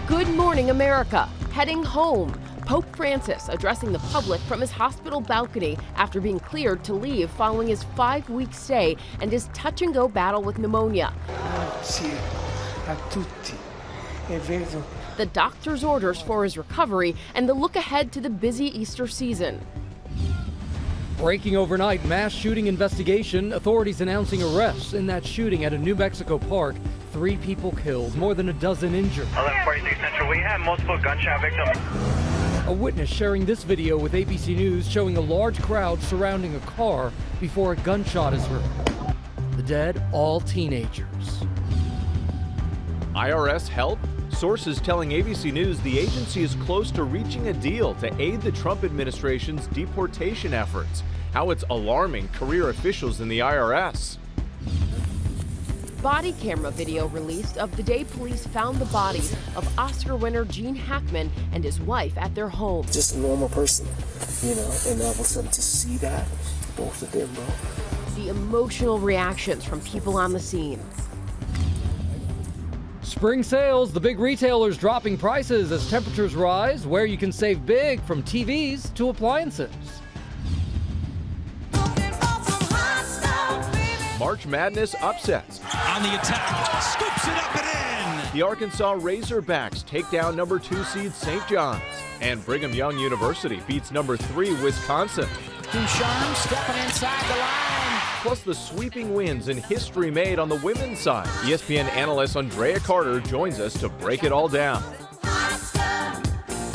Good Morning America, heading home. Pope Francis addressing the public from his hospital balcony after being cleared to leave following his 5-week stay and his touch-and-go battle with pneumonia. The doctor's orders for his recovery and the look ahead to the busy Easter season. Breaking overnight mass shooting investigation, authorities announcing arrests in that shooting at a New Mexico park. 3 people killed, more than a dozen injured. 1143 Central, we have multiple gunshot victims. A witness sharing this video with ABC News showing a large crowd surrounding a car before a gunshot is heard. The dead, all teenagers. IRS help? Sources telling ABC News the agency is close to reaching a deal to aid the Trump administration's deportation efforts. How it's alarming career officials in the IRS. Body camera video released of the day police found the bodies of Oscar winner Gene Hackman and his wife at their home. Just a normal person, and all of a sudden to see that, both of them, bro. The emotional reactions from people on the scene. Spring sales, the big retailers dropping prices as temperatures rise, where you can save big from TVs to appliances. March Madness upsets. On the attack, scoops it up and in. The Arkansas Razorbacks take down number 2 seed St. John's. And Brigham Young University beats number 3 Wisconsin. Ducharme stepping inside the line. Plus the sweeping wins and history made on the women's side. ESPN analyst Andrea Carter joins us to break it all down.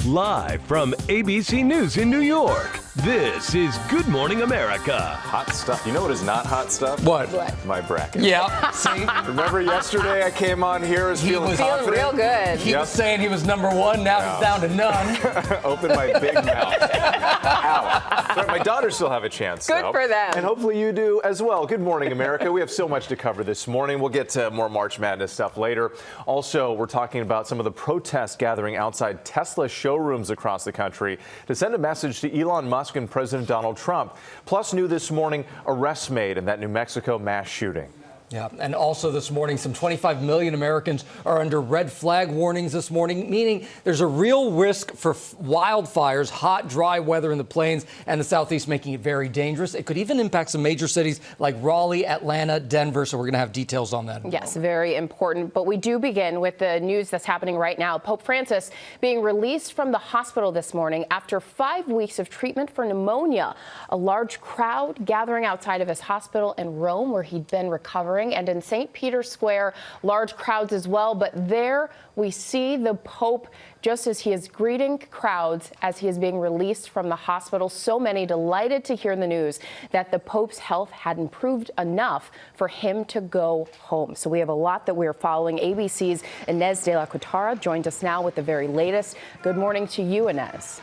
Live from ABC News in New York, this is Good Morning America. Hot stuff. You know what is not hot stuff? What? My bracket. Yeah. See? Remember yesterday I came on here feeling confident? Real good. He was saying he was number 1, now he's down to none. Open my big mouth. Ow. But my daughters still have a chance. Good for them. And hopefully you do as well. Good morning, America. We have so much to cover this morning. We'll get to more March Madness stuff later. Also, we're talking about some of the protests gathering outside Tesla showrooms across the country to send a message to Elon Musk and President Donald Trump. Plus, new this morning, arrests made in that New Mexico mass shooting. Yeah, and also this morning, some 25 million Americans are under red flag warnings this morning, meaning there's a real risk for wildfires, hot, dry weather in the plains and the southeast, making it very dangerous. It could even impact some major cities like Raleigh, Atlanta, Denver. So we're going to have details on that. Yes, very important. But we do begin with the news that's happening right now. Pope Francis being released from the hospital this morning after 5 weeks of treatment for pneumonia. A large crowd gathering outside of his hospital in Rome, where he'd been recovering, and in St. Peter's Square, large crowds as well. But there we see the Pope just as he is greeting crowds as he is being released from the hospital. So many delighted to hear the news that the Pope's health had improved enough for him to go home. So we have a lot that we're following. ABC's Inez de la Cuetara joined us now with the very latest. Good morning to you, Inez.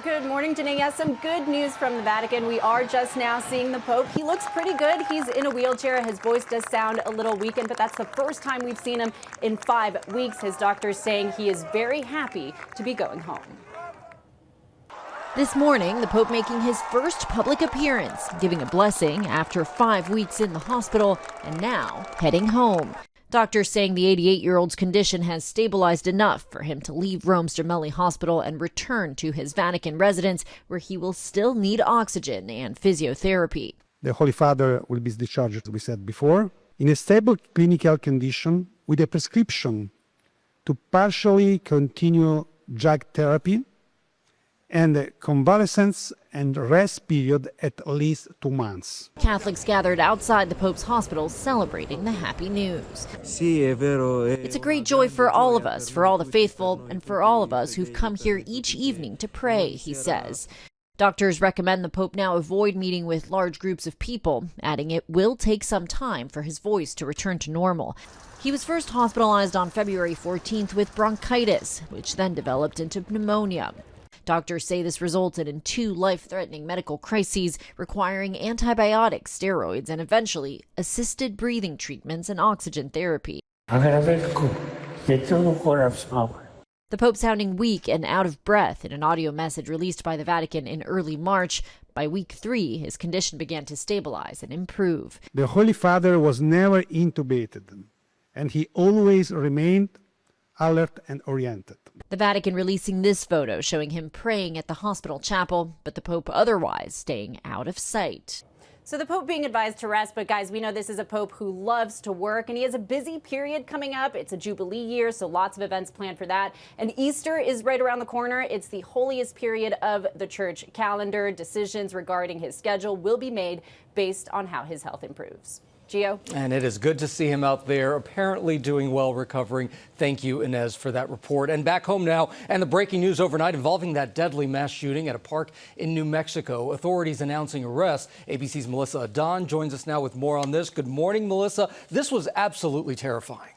Good morning, Danae. Yes, some good news from the Vatican. We are just now seeing the Pope. He looks pretty good. He's in a wheelchair. His voice does sound a little weakened, but that's the first time we've seen him in 5 weeks. His doctor's saying he is very happy to be going home. This morning, the Pope making his first public appearance, giving a blessing after 5 weeks in the hospital and now heading home. Doctors saying the 88-year-old's condition has stabilized enough for him to leave Rome's Gemelli Hospital and return to his Vatican residence, where he will still need oxygen and physiotherapy. The Holy Father will be discharged, as we said before, in a stable clinical condition with a prescription to partially continue drug therapy and a convalescence and rest period at least 2 months. Catholics gathered outside the Pope's hospital celebrating the happy news. It's a great joy for all of us, for all the faithful, and for all of us who've come here each evening to pray, he says. Doctors recommend the Pope now avoid meeting with large groups of people, adding it will take some time for his voice to return to normal. He was first hospitalized on February 14th with bronchitis, which then developed into pneumonia. Doctors say this resulted in 2 life-threatening medical crises requiring antibiotics, steroids, and eventually assisted breathing treatments and oxygen therapy. The Pope sounding weak and out of breath in an audio message released by the Vatican in early March. By week 3, his condition began to stabilize and improve. The Holy Father was never intubated, and he always remained alert and oriented. The Vatican releasing this photo showing him praying at the hospital chapel, but the Pope otherwise staying out of sight. So the Pope being advised to rest, but guys, we know this is a Pope who loves to work, and he has a busy period coming up. It's a Jubilee year, so lots of events planned for that. And Easter is right around the corner. It's the holiest period of the church calendar. Decisions regarding his schedule will be made based on how his health improves. Gio? And it is good to see him out there, apparently doing well, recovering. Thank you, Inez, for that report. And back home now, and the breaking news overnight involving that deadly mass shooting at a park in New Mexico. Authorities announcing arrests. ABC's Melissa Adon joins us now with more on this. Good morning, Melissa. This was absolutely terrifying.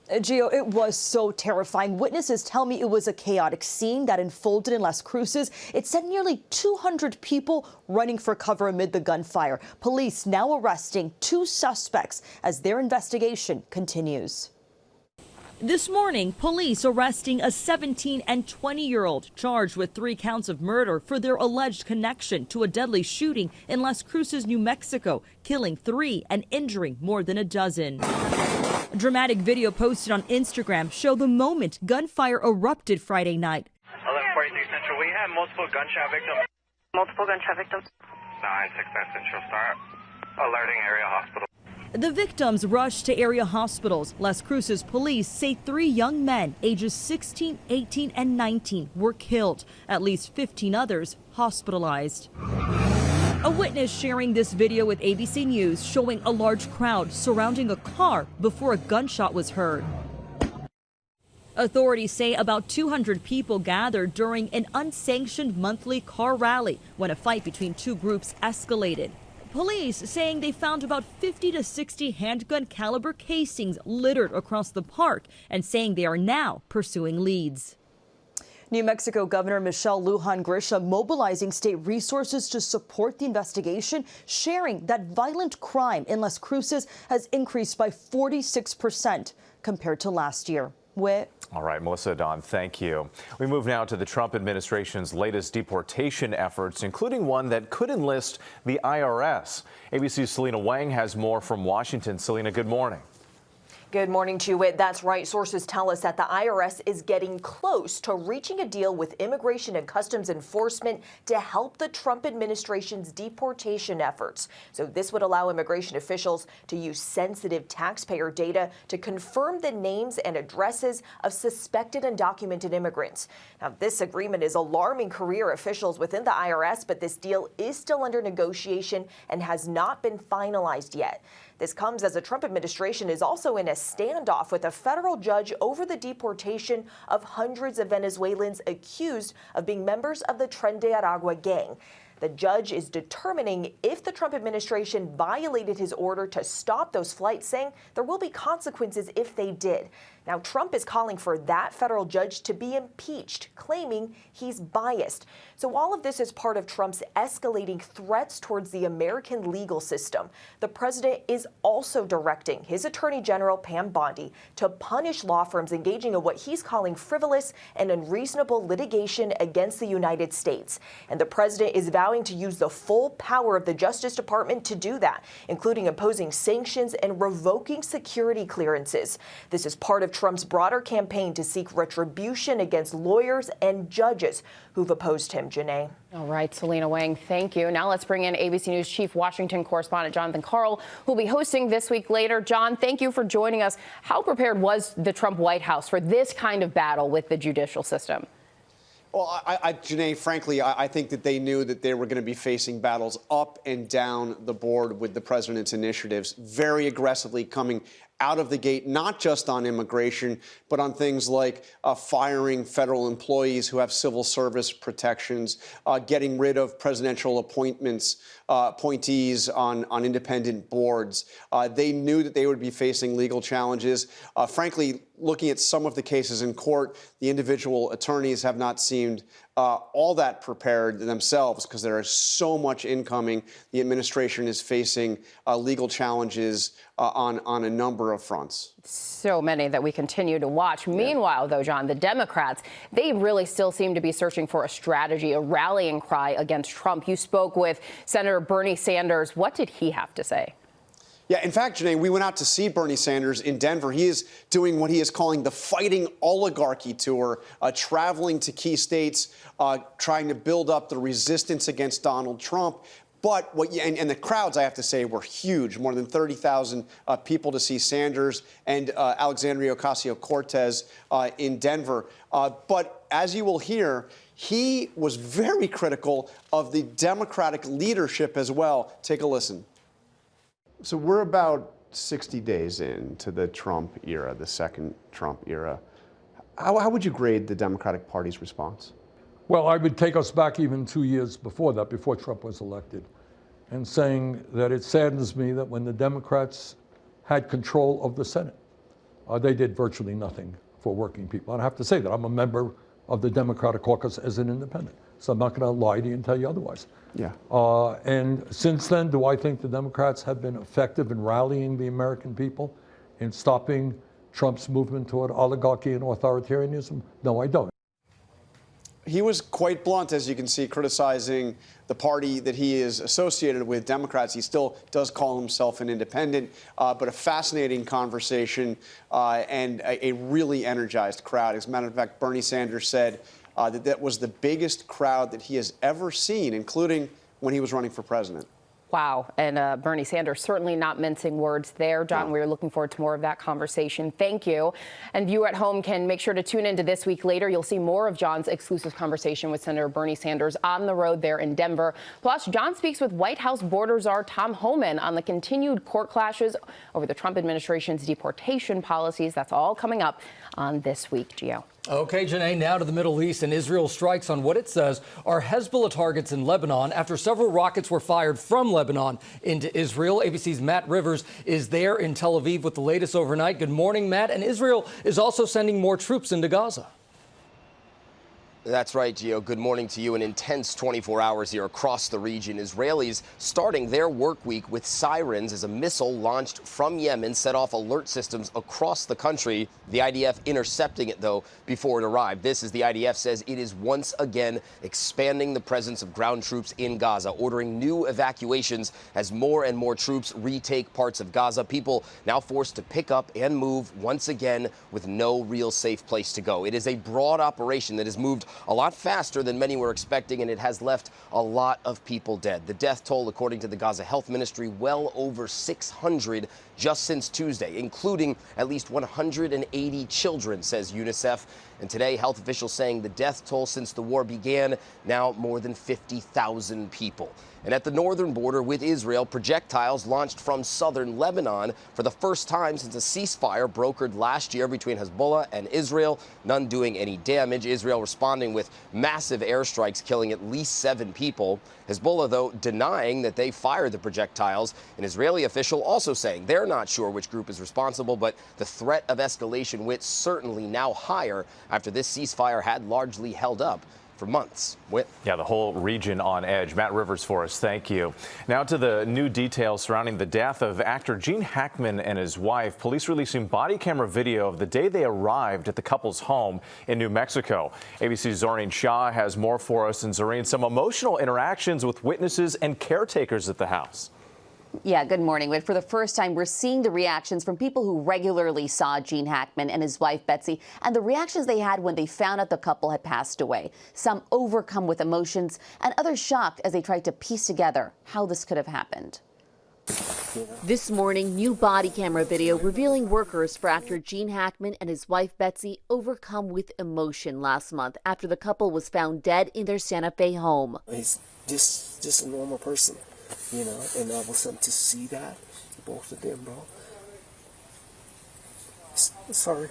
Gio, it was so terrifying. Witnesses tell me it was a chaotic scene that unfolded in Las Cruces. It sent nearly 200 people running for cover amid the gunfire. Police now arresting 2 suspects as their investigation continues. This morning, police arresting a 17 and 20-year-old charged with 3 counts of murder for their alleged connection to a deadly shooting in Las Cruces, New Mexico, killing 3 and injuring more than a dozen. A dramatic video posted on Instagram showed the moment gunfire erupted Friday night. 1143 Central, we have multiple gunshot victims. Multiple gunshot victims. 969 Central, start alerting area hospital. The victims rushed to area hospitals. Las Cruces police say 3 young men, ages 16, 18, and 19, were killed. At least 15 others hospitalized. A witness sharing this video with ABC News showing a large crowd surrounding a car before a gunshot was heard. Authorities say about 200 people gathered during an unsanctioned monthly car rally when a fight between 2 groups escalated. Police saying they found about 50 to 60 handgun caliber casings littered across the park and saying they are now pursuing leads. New Mexico Governor Michelle Lujan Grisham mobilizing state resources to support the investigation, sharing that violent crime in Las Cruces has increased by 46% compared to last year. All right, Melissa Adon, thank you. We move now to the Trump administration's latest deportation efforts, including one that could enlist the IRS. ABC's Selena Wang has more from Washington. Selena, good morning. Good morning to you. That's right. Sources tell us that the IRS is getting close to reaching a deal with Immigration and Customs Enforcement to help the Trump administration's deportation efforts. So this would allow immigration officials to use sensitive taxpayer data to confirm the names and addresses of suspected undocumented immigrants. Now, this agreement is alarming career officials within the IRS, but this deal is still under negotiation and has not been finalized yet. This comes as the Trump administration is also in a standoff with a federal judge over the deportation of hundreds of Venezuelans accused of being members of the Tren de Aragua gang. The judge is determining if the Trump administration violated his order to stop those flights, saying there will be consequences if they did. Now, Trump is calling for that federal judge to be impeached, claiming he's biased. So all of this is part of Trump's escalating threats towards the American legal system. The president is also directing his Attorney General, Pam Bondi, to punish law firms engaging in what he's calling frivolous and unreasonable litigation against the United States. And the president is vowing to use the full power of the Justice Department to do that, including imposing sanctions and revoking security clearances. This is part of Trump's broader campaign to seek retribution against lawyers and judges who've opposed him. Janae. All right, Selena Wang, thank you. Now let's bring in ABC News Chief Washington correspondent Jonathan Karl, who will be hosting This Week Later. John, thank you for joining us. How prepared was the Trump White House for this kind of battle with the judicial system? Well, Janae, frankly, I think that they knew that they were going to be facing battles up and down the board with the president's initiatives, very aggressively coming out of the gate, not just on immigration, but on things like firing federal employees who have civil service protections, getting rid of presidential appointees on independent boards. They knew that they would be facing legal challenges. Frankly, looking at some of the cases in court, the individual attorneys have not seemed all that prepared themselves because there is so much incoming. The administration is facing legal challenges on a number of fronts. So many that we continue to watch. Yeah. Meanwhile, though, John, the Democrats, they really still seem to be searching for a strategy, a rallying cry against Trump. You spoke with Senator Bernie Sanders. What did he have to say? Yeah, in fact, Janae, we went out to see Bernie Sanders in Denver. He is doing what he is calling the Fighting Oligarchy Tour, traveling to key states, trying to build up the resistance against Donald Trump. But and the crowds, I have to say, were huge. More than 30,000 people to see Sanders and Alexandria Ocasio-Cortez in Denver. But as you will hear, he was very critical of the Democratic leadership as well. Take a listen. So we're about 60 days into the Trump era, the second Trump era. How would you grade the Democratic Party's response? Well, I would take us back even 2 years before that, before Trump was elected, and saying that it saddens me that when the Democrats had control of the Senate, they did virtually nothing for working people. And I have to say that I'm a member of the Democratic caucus as an independent, so I'm not going to lie to you and tell you otherwise. Yeah. And since then, do I think the Democrats have been effective in rallying the American people in stopping Trump's movement toward oligarchy and authoritarianism? No, I don't. He was quite blunt, as you can see, criticizing the party that he is associated with, Democrats. He still does call himself an independent, but a fascinating conversation and a really energized crowd. As a matter of fact, Bernie Sanders said that was the biggest crowd that he has ever seen, including when he was running for president. Wow. And Bernie Sanders certainly not mincing words there. John, we're looking forward to more of that conversation. Thank you. And you at home can make sure to tune into This Week Later. You'll see more of John's exclusive conversation with Senator Bernie Sanders on the road there in Denver. Plus, John speaks with White House border czar Tom Homan on the continued court clashes over the Trump administration's deportation policies. That's all coming up on This Week, Gio. Okay, Janae, now to the Middle East, and Israel strikes on what it says are Hezbollah targets in Lebanon after several rockets were fired from Lebanon into Israel. ABC's Matt Rivers is there in Tel Aviv with the latest overnight. Good morning, Matt. And Israel is also sending more troops into Gaza. That's right, Gio. Good morning to you. An intense 24 hours here across the region. Israelis starting their work week with sirens as a missile launched from Yemen set off alert systems across the country. The IDF intercepting it, though, before it arrived. This, as the IDF says, it is once again expanding the presence of ground troops in Gaza, ordering new evacuations as more and more troops retake parts of Gaza. People now forced to pick up and move once again with no real safe place to go. It is a broad operation that has moved a lot faster than many were expecting, and it has left a lot of people dead. The death toll, according to the Gaza Health Ministry, well over 600 just since Tuesday, including at least 180 children, says UNICEF. And today, health officials saying the death toll since the war began, now more than 50,000 people. And at the northern border with Israel, projectiles launched from southern Lebanon for the first time since a ceasefire brokered last year between Hezbollah and Israel, none doing any damage. Israel responding with massive airstrikes, killing at least 7 people. Hezbollah, though, denying that they fired the projectiles. An Israeli official also saying they're not sure which group is responsible, but the threat of escalation wit certainly now higher after this ceasefire had largely held up for months. Yeah, the whole region on edge. Matt Rivers for us. Thank you. Now to the new details surrounding the death of actor Gene Hackman and his wife. Police releasing body camera video of the day they arrived at the couple's home in New Mexico. ABC's Zoreen Shah has more for us. And Zoreen, some emotional interactions with witnesses and caretakers at the house. Yeah, good morning. But for the first time, we're seeing the reactions from people who regularly saw Gene Hackman and his wife, Betsy, and the reactions they had when they found out the couple had passed away. Some overcome with emotions and others shocked as they tried to piece together how this could have happened. This morning, new body camera video revealing workers for actor Gene Hackman and his wife, Betsy, overcome with emotion last month after the couple was found dead in their Santa Fe home. He's just a normal person. You know, and I was to see that, both of them, bro. Sorry.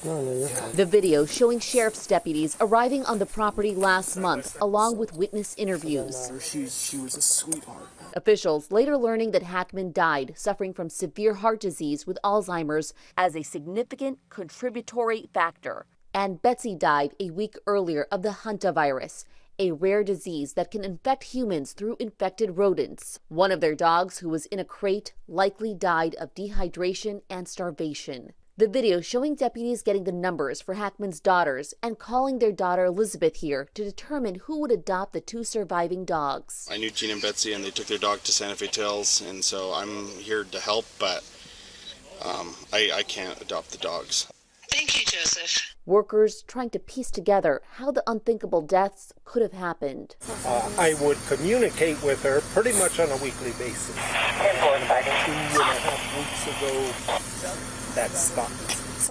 The video showing sheriff's deputies arriving on the property last month, along with witness interviews. She was a sweetheart. Officials later learning that Hackman died suffering from severe heart disease with Alzheimer's as a significant contributory factor. And Betsy died a week earlier of the hantavirus, a rare disease that can infect humans through infected rodents. One of their dogs, who was in a crate, likely died of dehydration and starvation. The video showing deputies getting the numbers for Hackman's daughters and calling their daughter Elizabeth here to determine who would adopt the 2 surviving dogs. I knew Gene and Betsy, and they took their dog to Santa Fe Trails, and so I'm here to help, but I can't adopt the dogs. Thank you, Joseph. Workers trying to piece together how the unthinkable deaths could have happened. I would communicate with her pretty much on a weekly basis. 2.5 weeks ago, that stopped.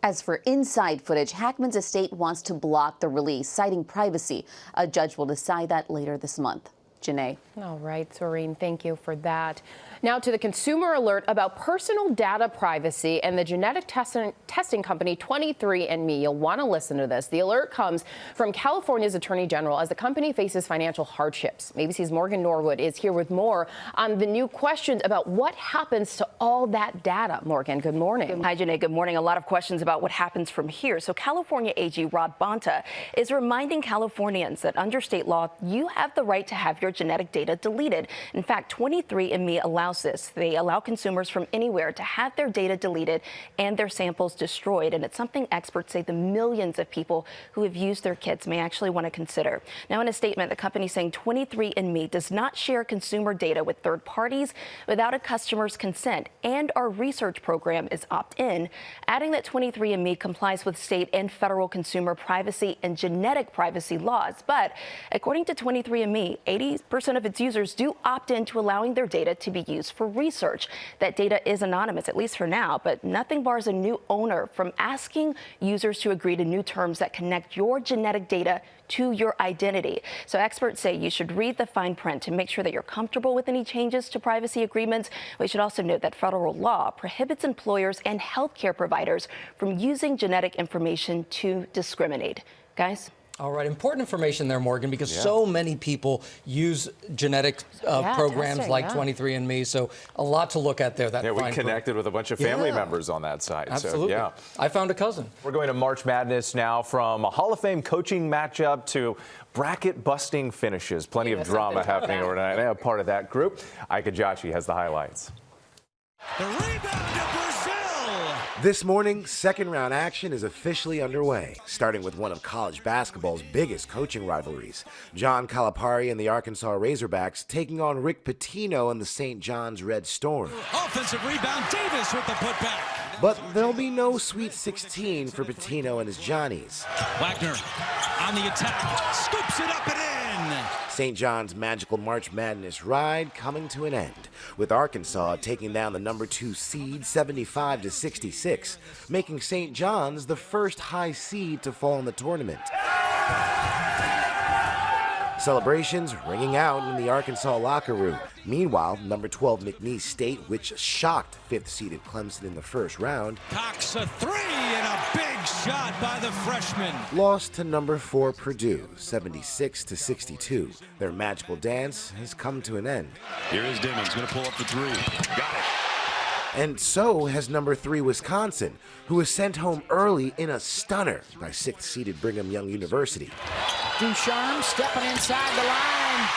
As for inside footage, Hackman's estate wants to block the release, citing privacy. A judge will decide that later this month. Janae. All right, Soreen, thank you for that. Now to the consumer alert about personal data privacy and the genetic testing company 23andMe. You'll want to listen to this. The alert comes from California's Attorney General as the company faces financial hardships. ABC's Morgan Norwood is here with more on the new questions about what happens to all that data. Morgan, good morning. Hi, Janae. Good morning. A lot of questions about what happens from here. So California AG Rod Bonta is reminding Californians that under state law, you have the right to have your genetic data deleted. In fact, 23andMe allows this. They allow consumers from anywhere to have their data deleted and their samples destroyed. And it's something experts say the millions of people who have used their kits may actually want to consider. Now, in a statement, the company saying 23andMe does not share consumer data with third parties without a customer's consent, and our research program is opt-in, adding that 23andMe complies with state and federal consumer privacy and genetic privacy laws. But according to 23andMe, 80% of its users do opt in to allowing their data to be used for research. That data is anonymous, at least for now, but nothing bars a new owner from asking users to agree to new terms that connect your genetic data to your identity. So experts say you should read the fine print to make sure that you're comfortable with any changes to privacy agreements. We should also note that federal law prohibits employers and healthcare providers from using genetic information to discriminate. Guys? All right, important information there, Morgan, because so many people use genetic programs testing, like 23andMe, so a lot to look at there. That we connected with a bunch of family members on that site. Absolutely. So, I found a cousin. We're going to March Madness now, from a Hall of Fame coaching matchup to bracket-busting finishes. Plenty of drama happening overnight. I'm part of that group. Ika Jachi has the highlights. The rebound to Brazil. This morning, second-round action is officially underway, starting with one of college basketball's biggest coaching rivalries. John Calipari and the Arkansas Razorbacks taking on Rick Pitino and the St. John's Red Storm. Offensive rebound, Davis with the putback. But there'll be no Sweet 16 for Pitino and his Johnnies. Wagner on the attack, scoops it up and in. St. John's magical March Madness ride coming to an end, with Arkansas taking down the number 2 seed 75-66, making St. John's the first high seed to fall in the tournament. Celebrations ringing out in the Arkansas locker room. Meanwhile, number 12 McNeese State, which shocked 5th-seeded Clemson in the first round, Cox a three and a big shot by the freshman. Lost to number 4 Purdue, 76-62. Their magical dance has come to an end. Here is Dimmons, going to pull up the three. Got it. And so has number 3 Wisconsin, who was sent home early in a stunner by 6th-seeded Brigham Young University. Ducharme stepping inside the line.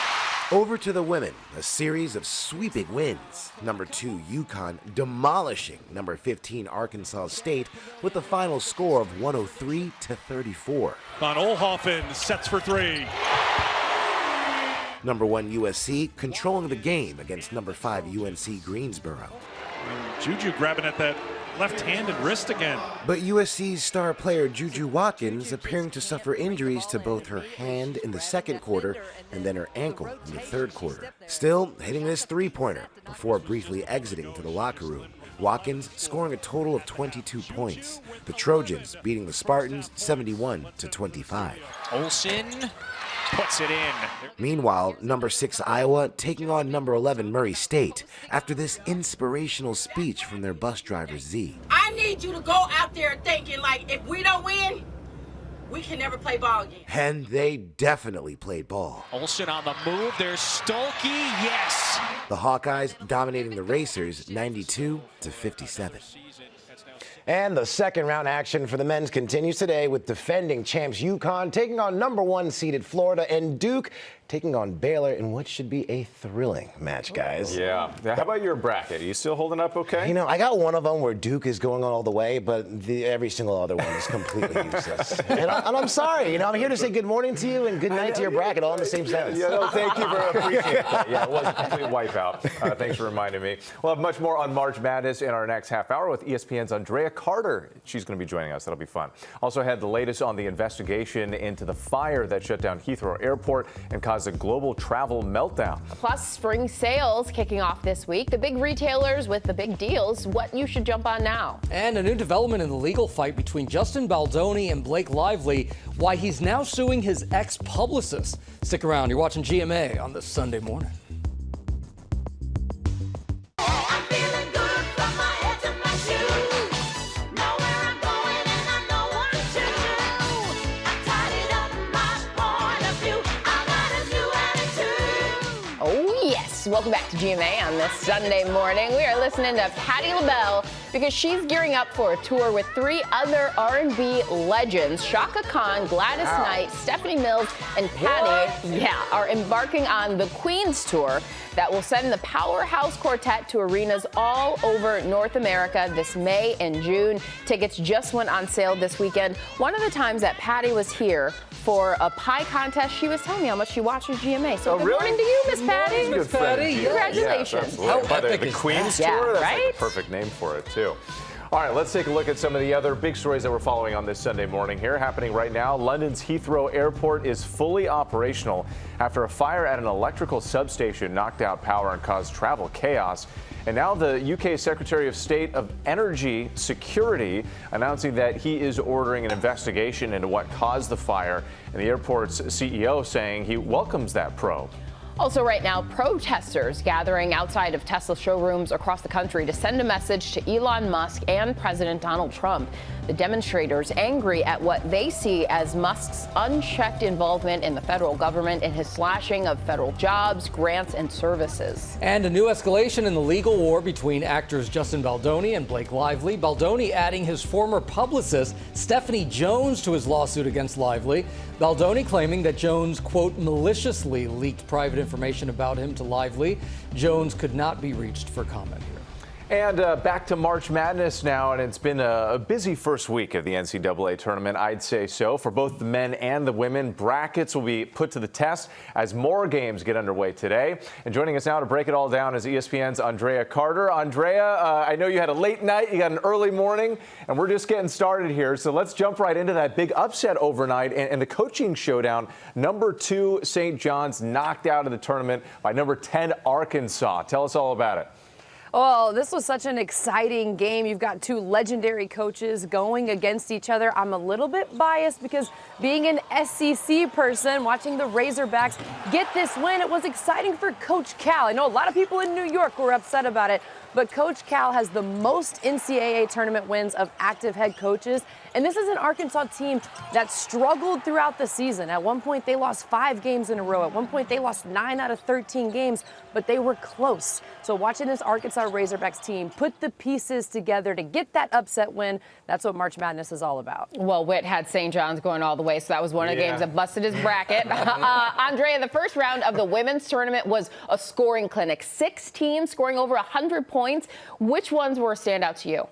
Over to the women, a series of sweeping wins. Number 2 UConn demolishing number 15 Arkansas State with a final score of 103-34. Von Oelhoffen sets for 3. Number 1 USC controlling the game against number 5 UNC Greensboro. Juju grabbing at that left-handed wrist again. But USC's star player Juju Watkins appearing to suffer injuries to both her hand in the second quarter and then her ankle in the third quarter. Still hitting this three-pointer before briefly exiting to the locker room. Watkins scoring a total of 22 points. The Trojans beating the Spartans 71-25. Olsen puts it in. Meanwhile, number 6 Iowa taking on number 11 Murray State after this inspirational speech from their bus driver Z. I need you to go out there thinking like, if we don't win, we can never play ball again. And they definitely played ball. Olsen on the move. There's Stolke. Yes. The Hawkeyes dominating the Racers 92-57. And the second round action for the men's continues today with defending champs UConn taking on number 1 seeded Florida, and Duke taking on Baylor in what should be a thrilling match, guys. Yeah. How about your bracket? Are you still holding up okay? You know, I got one of them where Duke is going on all the way, but every single other one is completely useless. And I'm sorry. You know, I'm here to say good morning to you and good night to your bracket all in the same sentence. Yeah, no, thank you for appreciating that. Yeah, it was a complete wipeout. Thanks for reminding me. We'll have much more on March Madness in our next half hour with ESPN's Andrea Carter. She's going to be joining us. That'll be fun. Also had the latest on the investigation into the fire that shut down Heathrow Airport and caused a global travel meltdown. Plus, spring sales kicking off this week. The big retailers with the big deals, what you should jump on now. And a new development in the legal fight between Justin Baldoni and Blake Lively, why he's now suing his ex-publicist. Stick around. You're watching GMA on this Sunday morning. Welcome back to GMA on this Sunday morning. We are listening to Patti LaBelle because she's gearing up for a tour with 3 other R&B legends. Chaka Khan, Gladys Knight, Stephanie Mills, and Patti, are embarking on the Queens tour that will send the Powerhouse Quartet to arenas all over North America this May and June. Tickets just went on sale this weekend. One of the times that Patti was here for a pie contest, she was telling me how much she watches GMA. So good morning to you, Miss Patti. Miss Patti. Congratulations. The Queens tour? That's right? like the perfect name for it, too. All right, let's take a look at some of the other big stories that we're following on this Sunday morning here. Happening right now, London's Heathrow Airport is fully operational after a fire at an electrical substation knocked out power and caused travel chaos. And now the UK Secretary of State of Energy Security announcing that he is ordering an investigation into what caused the fire, and the airport's CEO saying he welcomes that probe. Also right now, protesters gathering outside of Tesla showrooms across the country to send a message to Elon Musk and President Donald Trump. The demonstrators angry at what they see as Musk's unchecked involvement in the federal government and his slashing of federal jobs, grants, and services. And a new escalation in the legal war between actors Justin Baldoni and Blake Lively. Baldoni adding his former publicist, Stephanie Jones, to his lawsuit against Lively. Baldoni claiming that Jones, quote, maliciously leaked private information about him to Lively. Jones could not be reached for comment here. And back to March Madness now, and it's been a busy first week of the NCAA tournament, I'd say so. For both the men and the women, brackets will be put to the test as more games get underway today. And joining us now to break it all down is ESPN's Andrea Carter. Andrea, I know you had a late night, you got an early morning, and we're just getting started here. So let's jump right into that big upset overnight and the coaching showdown. Number 2 St. John's knocked out of the tournament by number 10 Arkansas. Tell us all about it. Oh, this was such an exciting game. You've got 2 legendary coaches going against each other. I'm a little bit biased because being an SEC person, watching the Razorbacks get this win, it was exciting for Coach Cal. I know a lot of people in New York were upset about it, but Coach Cal has the most NCAA tournament wins of active head coaches. And this is an Arkansas team that struggled throughout the season. At one point, they lost 5 games in a row. At one point, they lost 9 out of 13 games, but they were close. So watching this Arkansas Razorbacks team put the pieces together to get that upset win, that's what March Madness is all about. Well, Witt had St. John's going all the way, so that was one of the games that busted his bracket. Andrea, the first round of the women's tournament was a scoring clinic. 6 teams scoring over 100 points. Which ones were a standout to you?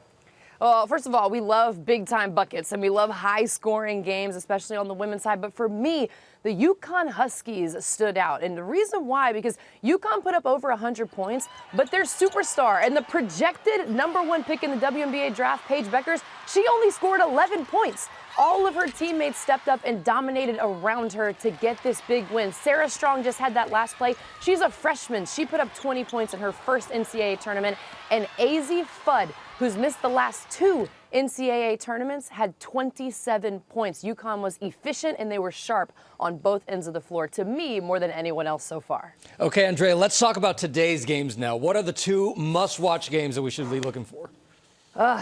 Well, first of all, we love big-time buckets, and we love high-scoring games, especially on the women's side. But for me, the UConn Huskies stood out. And the reason why, because UConn put up over 100 points, but their superstar and the projected number 1 pick in the WNBA draft, Paige Beckers, she only scored 11 points. All of her teammates stepped up and dominated around her to get this big win. Sarah Strong just had that last play. She's a freshman. She put up 20 points in her first NCAA tournament. And Azzi Fudd, who's missed the last 2 NCAA tournaments, had 27 points. UConn was efficient and they were sharp on both ends of the floor, to me, more than anyone else so far. Okay, Andrea, let's talk about today's games now. What are the 2 must-watch games that we should be looking for?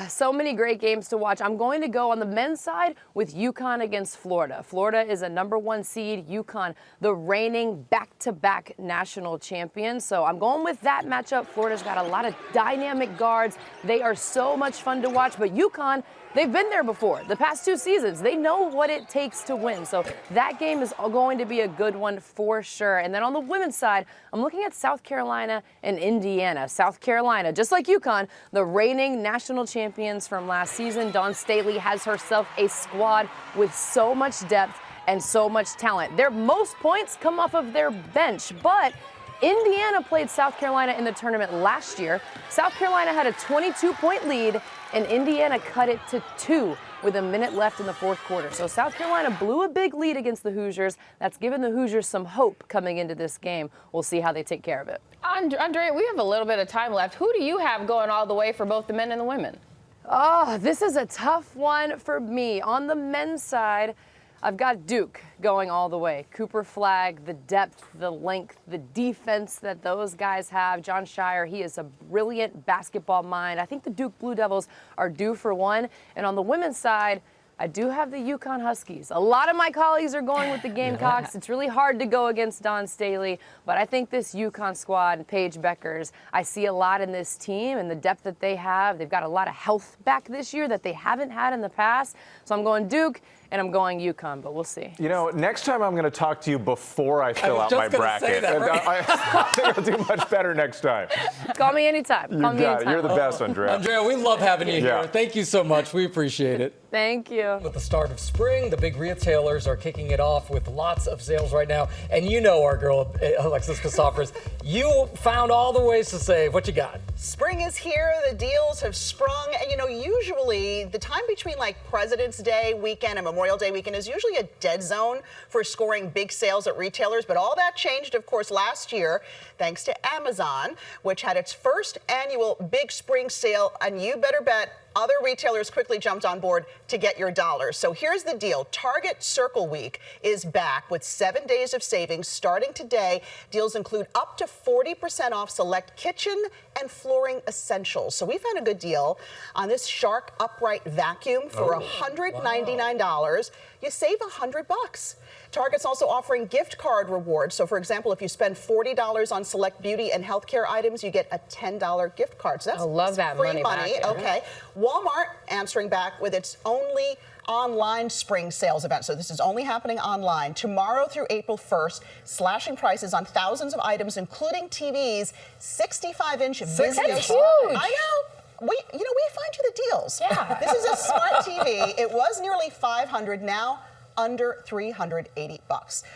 So many great games to watch. I'm going to go on the men's side with UConn against Florida. Florida is a number 1 seed. UConn, the reigning back-to-back national champion. So I'm going with that matchup. Florida's got a lot of dynamic guards. They are so much fun to watch. But UConn, They've been there before. The past 2 seasons, they know what it takes to win. So that game is going to be a good one for sure. And then on the women's side, I'm looking at South Carolina and Indiana. South Carolina, just like UConn, the reigning national champions from last season. Dawn Staley has herself a squad with so much depth and so much talent. Their most points come off of their bench, but Indiana played South Carolina in the tournament last year. South Carolina had a 22-point lead, and Indiana cut it to 2 with a minute left in the fourth quarter. So South Carolina blew a big lead against the Hoosiers. That's given the Hoosiers some hope coming into this game. We'll see how they take care of it. Andrea, we have a little bit of time left. Who do you have going all the way for both the men and the women? Oh, this is a tough one for me. On the men's side, I've got Duke going all the way. Cooper Flagg, the depth, the length, the defense that those guys have. John Shire, he is a brilliant basketball mind. I think the Duke Blue Devils are due for one. And on the women's side, I do have the UConn Huskies. A lot of my colleagues are going with the Gamecocks. It's really hard to go against Dawn Staley, but I think this UConn squad, Paige Beckers, I see a lot in this team and the depth that they have. They've got a lot of health back this year that they haven't had in the past. So I'm going Duke and I'm going UConn, but we'll see. You know, next time I'm going to talk to you before I fill out my bracket. That, right? I think I'll do much better next time. Call me anytime. Call me anytime. You're the best, Andrea. Andrea, we love having you here. Thank you so much. We appreciate it. Thank you. With the start of spring, the big retailers are kicking it off with lots of sales right now. And you know our girl, Alexis Christophers, you found all the ways to save. What you got? Spring is here. The deals have sprung. And, you know, usually the time between like President's Day weekend and Memorial Day weekend is usually a dead zone for scoring big sales at retailers. But all that changed, of course, last year, thanks to Amazon, which had its first annual big spring sale. And you better bet other retailers quickly jumped on board to get your dollars. So here's the deal. Target Circle Week is back with 7 days of savings starting today. Deals include up to 40% off select kitchen and flooring essentials. So we found a good deal on this Shark upright vacuum for $199. You save $100. Target's also offering gift card rewards. So, for example, if you spend $40 on select beauty and healthcare items, you get a $10 gift card. So that's I love that free money back. Okay. Walmart answering back with its only online spring sales event. So this is only happening online. Tomorrow through April 1st, slashing prices on thousands of items, including TVs, 65-inch Vizio. That's huge. I know. We find you the deals. Yeah. This is a smart TV. It was nearly $500, now under $380.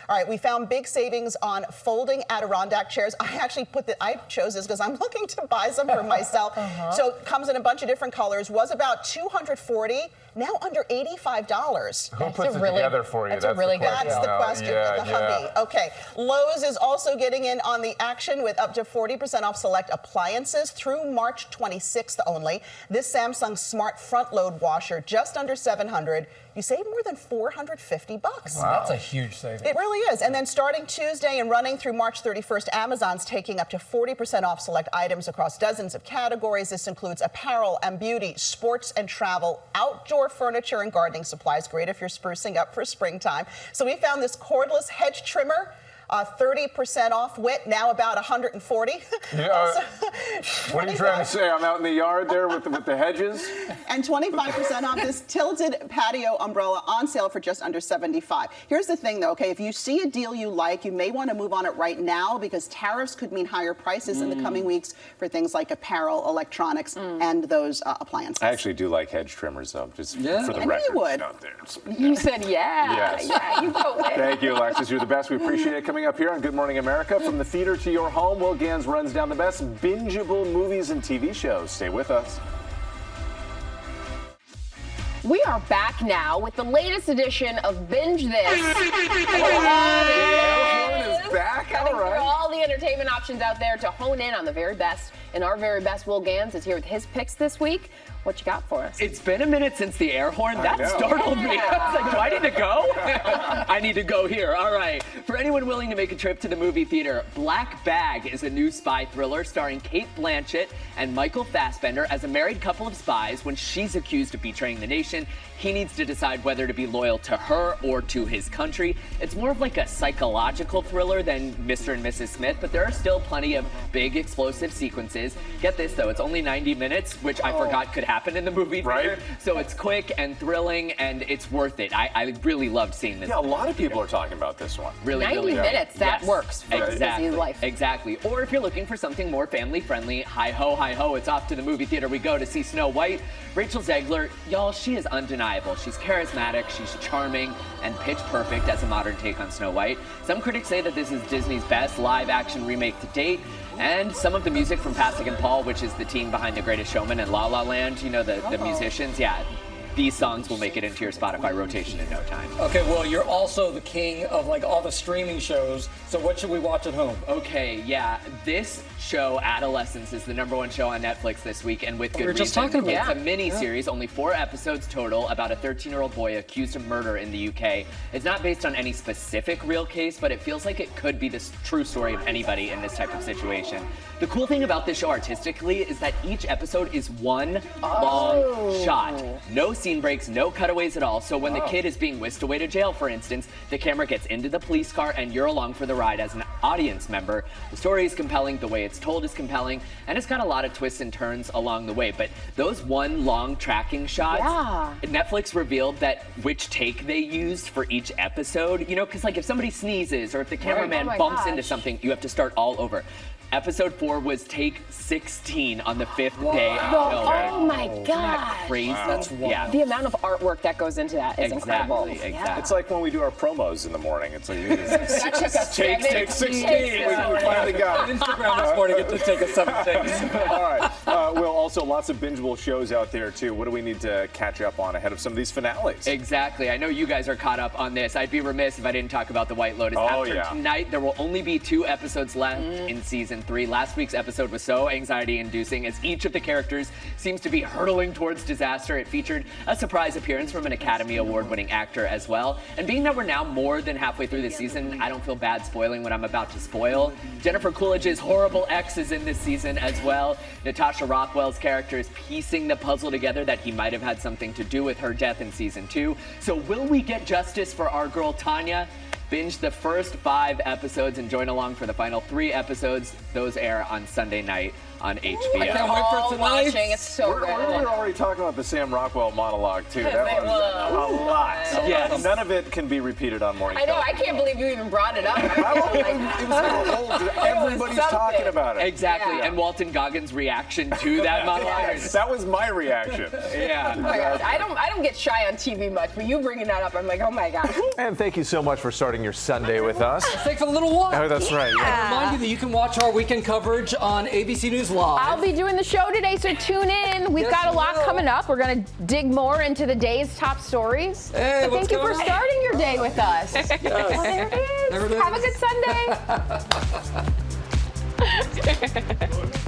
All right, we found big savings on folding Adirondack chairs. I chose this because I'm looking to buy some for myself. So it comes in a bunch of different colors. Was about $240, now under $85. Who puts it together for you? That's the question. Yeah, the hubby. Okay. Lowe's is also getting in on the action with up to 40% off select appliances through March 26th only. This Samsung Smart Front Load Washer, just under $700. You save more than $450. Wow. That's a huge savings. It really is. And then starting Tuesday and running through March 31st, Amazon's taking up to 40% off select items across dozens of categories. This includes apparel and beauty, sports and travel, outdoor furniture and gardening supplies. Great if you're sprucing up for springtime. So we found this cordless hedge trimmer. 30% off wit, now about $140. Yeah, what are you trying to say? I'm out in the yard there with the hedges? And 25% off this tilted patio umbrella on sale for just under $75. Here's the thing, though, okay? If you see a deal you like, you may want to move on it right now because tariffs could mean higher prices in the coming weeks for things like apparel, electronics, and those appliances. I actually do like hedge trimmers, though, just for the record. You would. Out there. You said Yes. Yeah, you go there. Thank you, Alexis. You're the best. We appreciate it. Coming up here on Good Morning America, from the theater to your home, Will Gans runs down the best bingeable movies and TV shows. Stay with us. We are back now with the latest edition of Binge This. Is back. Cutting All right. through all the entertainment options out there to hone in on the very best. And our very best, Will Gans, is here with his picks this week. What you got for us? It's been a minute since the air horn. That startled me. I was like, do I need to go? I need to go here. All right. For anyone willing to make a trip to the movie theater, Black Bag is a new spy thriller starring Cate Blanchett and Michael Fassbender as a married couple of spies. When she's accused of betraying the nation, he needs to decide whether to be loyal to her or to his country. It's more of like a psychological thriller than Mr. and Mrs. Smith, but there are still plenty of big explosive sequences. Get this though, it's only 90 minutes, which I forgot could happen in the movie theater. Right. So it's quick and thrilling, and it's worth it. I really loved seeing this. Yeah, a lot of people are talking about this one. Really, 90 minutes, that works for a busy life. Exactly. Or if you're looking for something more family-friendly, hi-ho, it's off to the movie theater we go to see Snow White. Rachel Zegler, y'all, she is undeniable. She's charismatic, she's charming, and pitch perfect as a modern take on Snow White. Some critics say that this is Disney's best live-action remake to date. And some of the music from Pasek and Paul, which is the team behind The Greatest Showman and La La Land, you know, the musicians, yeah. These songs will make it into your Spotify rotation in no time. Okay, well, you're also the king of like all the streaming shows, so what should we watch at home? Okay, yeah, this show, Adolescence, is the #1 show on Netflix this week, and with good reason. We were just talking about It's a mini-series, only 4 episodes total, about a 13-year-old boy accused of murder in the UK. It's not based on any specific real case, but it feels like it could be the true story of anybody in this type of situation. The cool thing about this show artistically is that each episode is one long shot. No scene breaks, no cutaways at all. So when the kid is being whisked away to jail, for instance, the camera gets into the police car and you're along for the ride as an audience member. The story is compelling, the way it's told is compelling, and it's got a lot of twists and turns along the way. But those one long tracking shots, Netflix revealed that which take they used for each episode. You know, because like if somebody sneezes or if the cameraman bumps into something, you have to start all over. Episode 4 was take 16 on the 5th day of filming. Oh my Isn't God. that crazy? That's wild. Yeah. The amount of artwork that goes into that is incredible. Exactly. It's like when we do our promos in the morning. It's like Take 16. We finally got it. Instagram this morning, get to take a 7 takes. All right. Well, also lots of bingeable shows out there too. What do we need to catch up on ahead of some of these finales? Exactly. I know you guys are caught up on this. I'd be remiss if I didn't talk about The White Lotus. Oh, After yeah. tonight, there will only be 2 episodes left in season 3. Last week's episode was so anxiety-inducing as each of the characters seems to be hurtling towards disaster. It featured a surprise appearance from an Academy Award-winning actor as well. And being that we're now more than halfway through the season, I don't feel bad spoiling what I'm about to spoil. Jennifer Coolidge's horrible ex is in this season as well. Natasha Rothwell's character is piecing the puzzle together that he might have had something to do with her death in season 2. So will we get justice for our girl Tanya? Binge the first 5 episodes and join along for the final 3 episodes. Those air on Sunday night on HBO. I can't wait for tonight. Watching. It's so good. We're already talking about the Sam Rockwell monologue too. That was a lot. Yes. None of it can be repeated on morning. I know. I can't believe you even brought it up. It was old. Everybody's talking about it. Exactly. Yeah. And Walton Goggins' reaction to that monologue. That was my reaction. Yeah. Oh my God. I don't get shy on TV much, but you bringing that up, I'm like, oh my God. And thank you so much for starting your Sunday with us. Take for a little while. Oh, that's right. I remind you that you can watch our weekend coverage on ABC News Live. I'll be doing the show today, so tune in. We've got a lot coming up. We're going to dig more into the day's top stories. Hey, but thank you for starting your day with us. Yes. Well, there it is. Have a good Sunday.